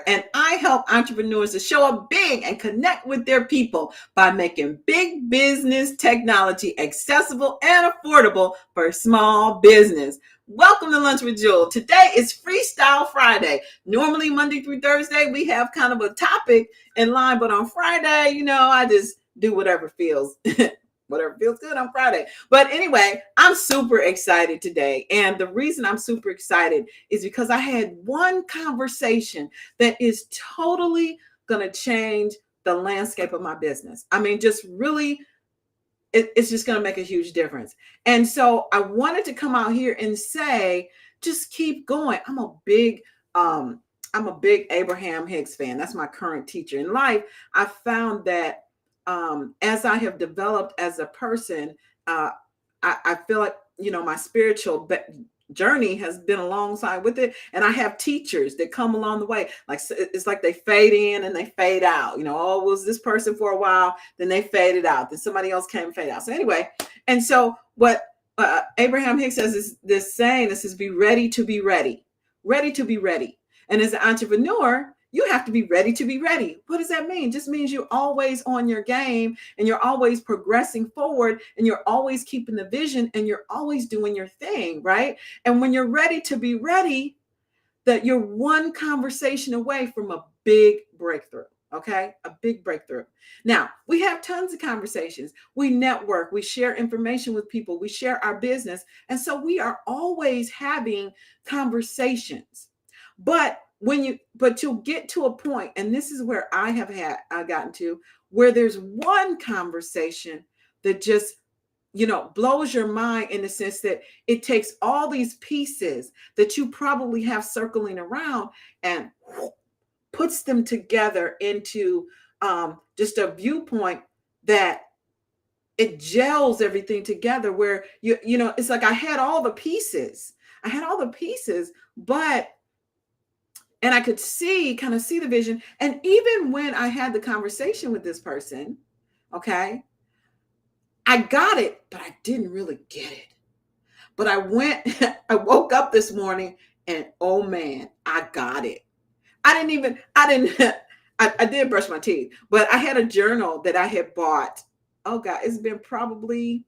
And I help entrepreneurs to show up big and connect with their people by making big business technology accessible and affordable for small business. Welcome to Lunch with Jewel. Today is Freestyle Friday. Normally, Monday through Thursday, we have kind of a topic in line, but on Friday, I just do whatever feels whatever feels good on Friday. But anyway, I'm super excited today. And the reason I'm super excited is because I had one conversation that is totally going to change the landscape of my business. I mean, just really, it's just going to make a huge difference. And so I wanted to come out here and say, just keep going. I'm a big Abraham Hicks fan. That's my current teacher in life. I found that as I have developed as a person, I feel like, my spiritual journey has been alongside with it. And I have teachers that come along the way. Like, it's like they fade in and they fade out. Oh, was this person for a while, then they faded out. Then somebody else came and faded out. So anyway, and so what Abraham Hicks says is this saying, this is be ready to be ready. Ready to be ready. And as an entrepreneur, you have to be ready to be ready. What does that mean? It just means you're always on your game and you're always progressing forward and you're always keeping the vision and you're always doing your thing, right? And when you're ready to be ready, that you're one conversation away from a big breakthrough. Okay, a big breakthrough. Now, we have tons of conversations. We network, we share information with people, we share our business. And so we are always having conversations. But you'll get to a point, and this is where I gotten to, where there's one conversation that just blows your mind, in the sense that it takes all these pieces that you probably have circling around and puts them together into just a viewpoint that it gels everything together, where it's like I had all the pieces, but and I could kind of see the vision. And even when I had the conversation with this person, okay, I got it, but I didn't really get it. But I woke up this morning and, oh man, I got it. I did brush my teeth, but I had a journal that I had bought. Oh God, it's been probably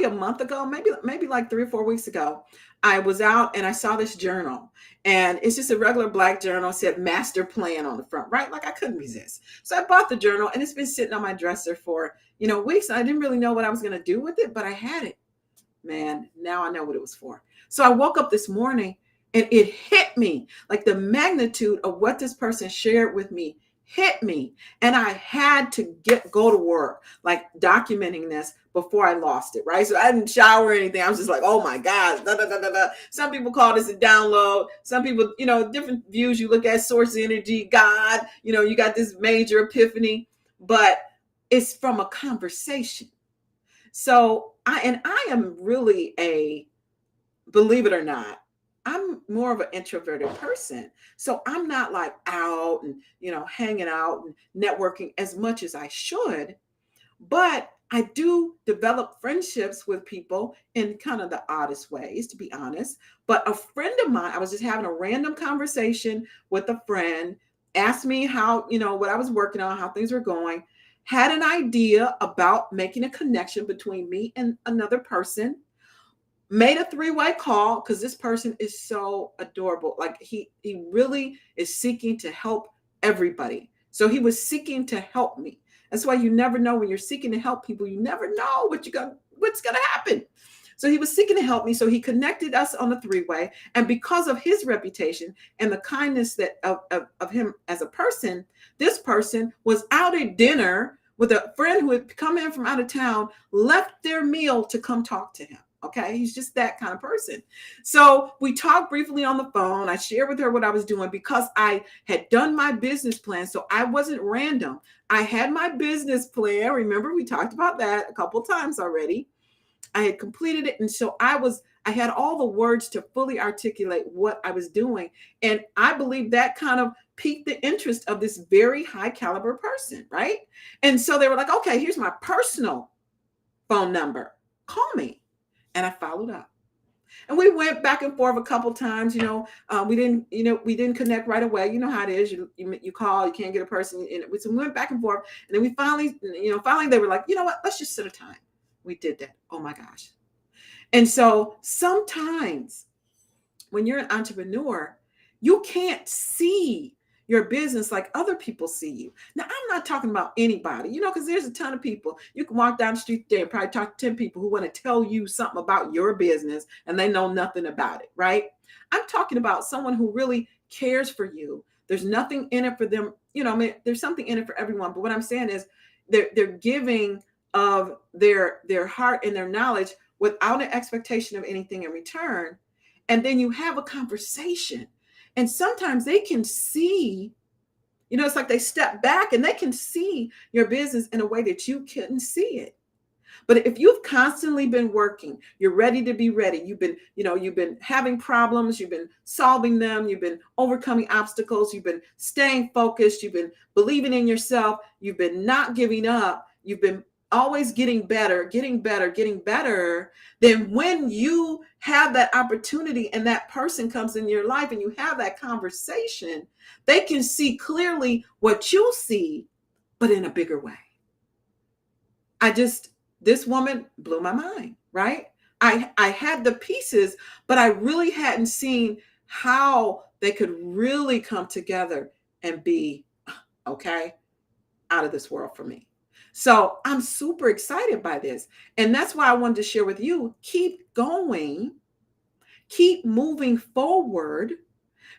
a month ago, maybe like 3 or 4 weeks ago. I was out and I saw this journal, and it's just a regular black journal. It said master plan on the front, right? Like, I couldn't resist. So I bought the journal, and it's been sitting on my dresser for, weeks. And I didn't really know what I was going to do with it, but I had it. Man, now I know what it was for. So I woke up this morning and it hit me, like the magnitude of what this person shared with me hit me. And I had to go to work, like documenting this before I lost it, right? So I didn't shower or anything. I was just like, oh my God. Da, da, da, da, da. Some people call this a download. Some people, different views. You look at source energy, God, you got this major epiphany, but it's from a conversation. So I am really believe it or not, I'm more of an introverted person. So I'm not like out and, hanging out and networking as much as I should. But I do develop friendships with people in kind of the oddest ways, to be honest. But a friend of mine, I was just having a random conversation with a friend, asked me how, what I was working on, how things were going, had an idea about making a connection between me and another person, made a three-way call because this person is so adorable. Like, he really is seeking to help everybody. So he was seeking to help me. That's why you never know when you're seeking to help people. You never know what's going to happen. So he was seeking to help me. So he connected us on the three-way. And because of his reputation and the kindness of him as a person, this person was out at dinner with a friend who had come in from out of town, left their meal to come talk to him. Okay, he's just that kind of person. So we talked briefly on the phone. I shared with her what I was doing because I had done my business plan. So I wasn't random. I had my business plan. Remember, we talked about that a couple times already. I had completed it. And so I had all the words to fully articulate what I was doing. And I believe that kind of piqued the interest of this very high caliber person, right? And so they were like, okay, here's my personal phone number. Call me. And I followed up. And we went back and forth a couple times. We didn't connect right away. You know how it is. You call, you can't get a person, and we went back and forth. And then we finally they were like, you know what? Let's just set a time. We did that. Oh my gosh. And so sometimes when you're an entrepreneur, you can't see your business like other people see you. Now, I'm not talking about anybody, because there's a ton of people. You can walk down the street today and probably talk to 10 people who want to tell you something about your business and they know nothing about it, right? I'm talking about someone who really cares for you. There's nothing in it for them. There's something in it for everyone. But what I'm saying is they're giving of their heart and their knowledge without an expectation of anything in return. And then you have a conversation. And sometimes they can see, it's like they step back and they can see your business in a way that you couldn't see it. But if you've constantly been working, you're ready to be ready. You've been having problems, you've been solving them, you've been overcoming obstacles, you've been staying focused, you've been believing in yourself, you've been not giving up, you've been always getting better, then when you have that opportunity and that person comes in your life and you have that conversation, they can see clearly what you see, but in a bigger way. This woman blew my mind, right? I had the pieces, but I really hadn't seen how they could really come together and be, okay, out of this world for me. So I'm super excited by this. And that's why I wanted to share with you, keep going, keep moving forward,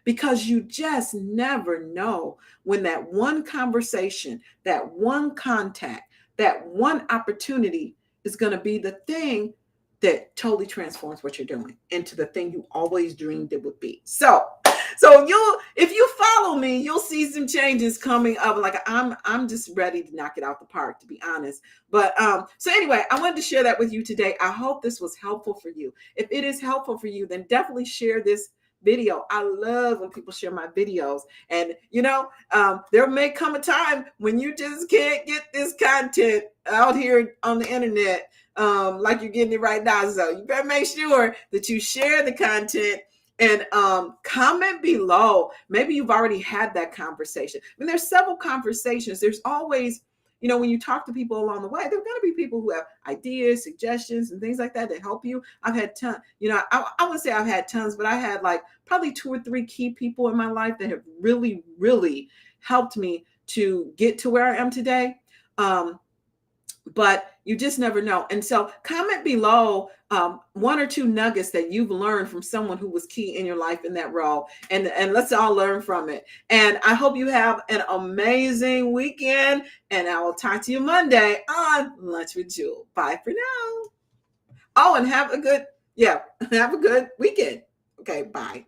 because you just never know when that one conversation, that one contact, that one opportunity is going to be the thing that totally transforms what you're doing into the thing you always dreamed it would be. So if you follow me, you'll see some changes coming up. Like I'm just ready to knock it out the park, to be honest. But so anyway, I wanted to share that with you today. I hope this was helpful for you. If it is helpful for you, then definitely share this video. I love when people share my videos. And there may come a time when you just can't get this content out here on the internet like you're getting it right now. So you better make sure that you share the content and comment below. Maybe you've already had that conversation. I mean, there's several conversations. There's always, when you talk to people along the way, there are going to be people who have ideas, suggestions, and things like that that help you. I've had tons, I wouldn't say I've had tons, but I had like probably 2 or 3 key people in my life that have really, really helped me to get to where I am today. But you just never know. And so comment below 1 or 2 nuggets that you've learned from someone who was key in your life in that role. And let's all learn from it. And I hope you have an amazing weekend. And I will talk to you Monday on Lunch with Jewel. Bye for now. Oh, and have a good weekend. Okay, bye.